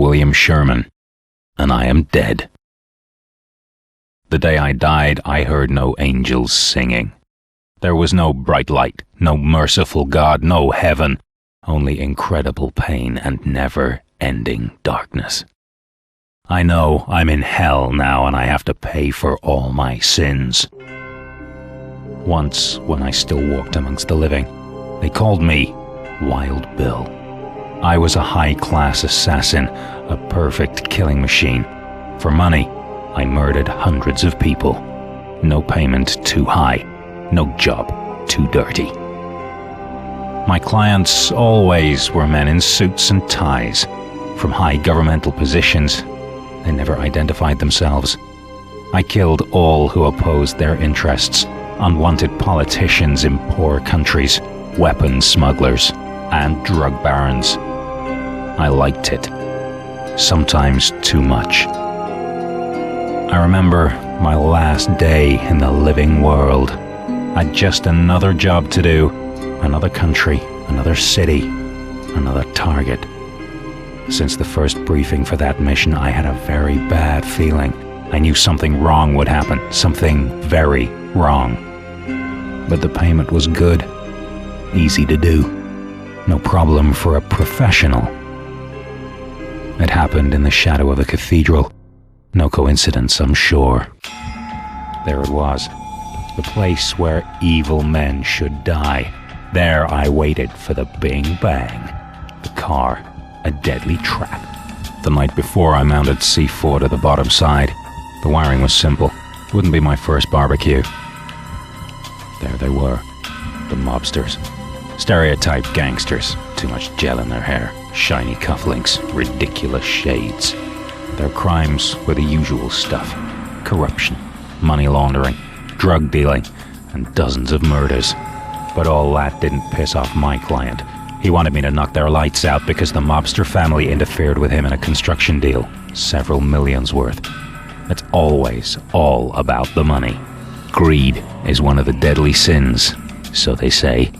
William Sherman, and I am dead. The day I died, I heard no angels singing. There was no bright light, no merciful God, no heaven, only incredible pain and never-ending darkness. I know I'm in hell now and I have to pay for all my sins. Once, when I still walked amongst the living, they called me Wild Bill. I was a high-class assassin, a perfect killing machine. For money, I murdered hundreds of people. No payment too high, no job too dirty. My clients always were men in suits and ties. From high governmental positions, they never identified themselves. I killed all who opposed their interests, unwanted politicians in poor countries, weapons smugglers, and drug barons. I liked it. Sometimes too much. I remember my last day in the living world. I'd just another job to do, another country, another city, another target. Since the first briefing for that mission, I had a very bad feeling. I knew something wrong would happen, something very wrong. But the payment was good, easy to do, no problem for a professional. It happened in the shadow of a cathedral. No coincidence, I'm sure. There it was, the place where evil men should die. There I waited for the bing bang. The car, a deadly trap. The night before, I mounted C4 to the bottom side. The wiring was simple. Wouldn't be my first barbecue. There they were, the mobsters. Stereotype gangsters. Too much gel in their hair, shiny cufflinks, ridiculous shades. Their crimes were the usual stuff. Corruption, money laundering, drug dealing, and dozens of murders. But all that didn't piss off my client. He wanted me to knock their lights out because the mobster family interfered with him in a construction deal, several millions worth. It's always all about the money. Greed is one of the deadly sins, so they say.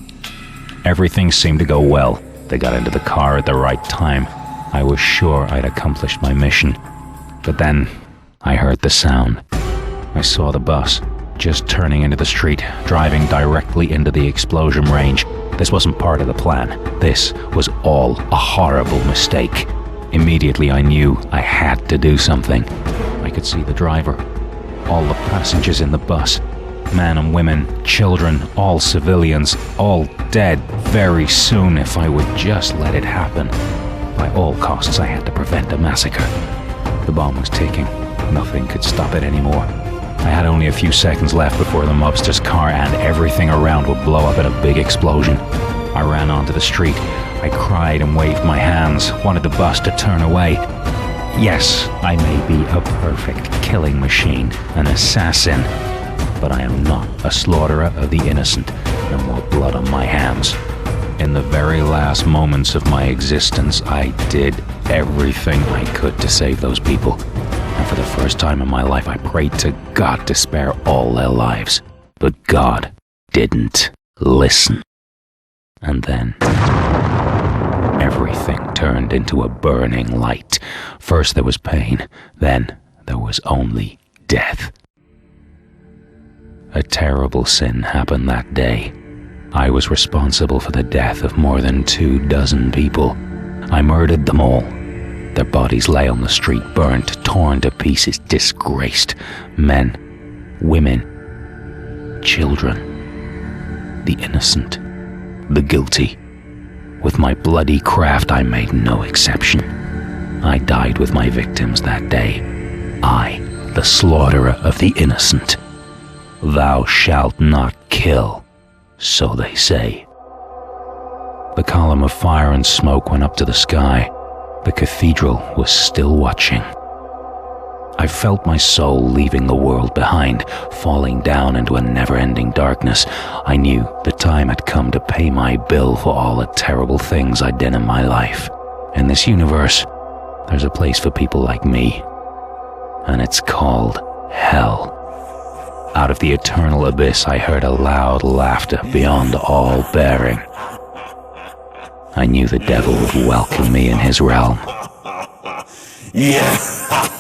Everything seemed to go well. They got into the car at the right time. I was sure I'd accomplished my mission. But then I heard the sound. I saw the bus just turning into the street, driving directly into the explosion range. This wasn't part of the plan. This was all a horrible mistake. Immediately I knew I had to do something. I could see the driver, all the passengers in the bus, men and women, children, all civilians, all dead very soon if I would just let it happen. By all costs, I had to prevent a massacre. The bomb was ticking. Nothing could stop it anymore. I had only a few seconds left before the mobster's car and everything around would blow up in a big explosion. I ran onto the street. I cried and waved my hands, wanted the bus to turn away. Yes, I may be a perfect killing machine, an assassin, but I am not a slaughterer of the innocent. No more blood on my hands. In the very last moments of my existence, I did everything I could to save those people. And for the first time in my life, I prayed to God to spare all their lives. But God didn't listen. And then everything turned into a burning light. First there was pain, then there was only death. A terrible sin happened that day. I was responsible for the death of more than 24 people. I murdered them all. Their bodies lay on the street, burnt, torn to pieces, disgraced. Men, women, children, the innocent, the guilty. With my bloody craft, I made no exception. I died with my victims that day. I, the slaughterer of the innocent. Thou shalt not kill, so they say. The column of fire and smoke went up to the sky. The cathedral was still watching. I felt my soul leaving the world behind, falling down into a never-ending darkness. I knew the time had come to pay my bill for all the terrible things I'd done in my life. In this universe, there's a place for people like me, and it's called hell. Out of the eternal abyss, I heard a loud laughter beyond all bearing. I knew the devil would welcome me in his realm. Yeah.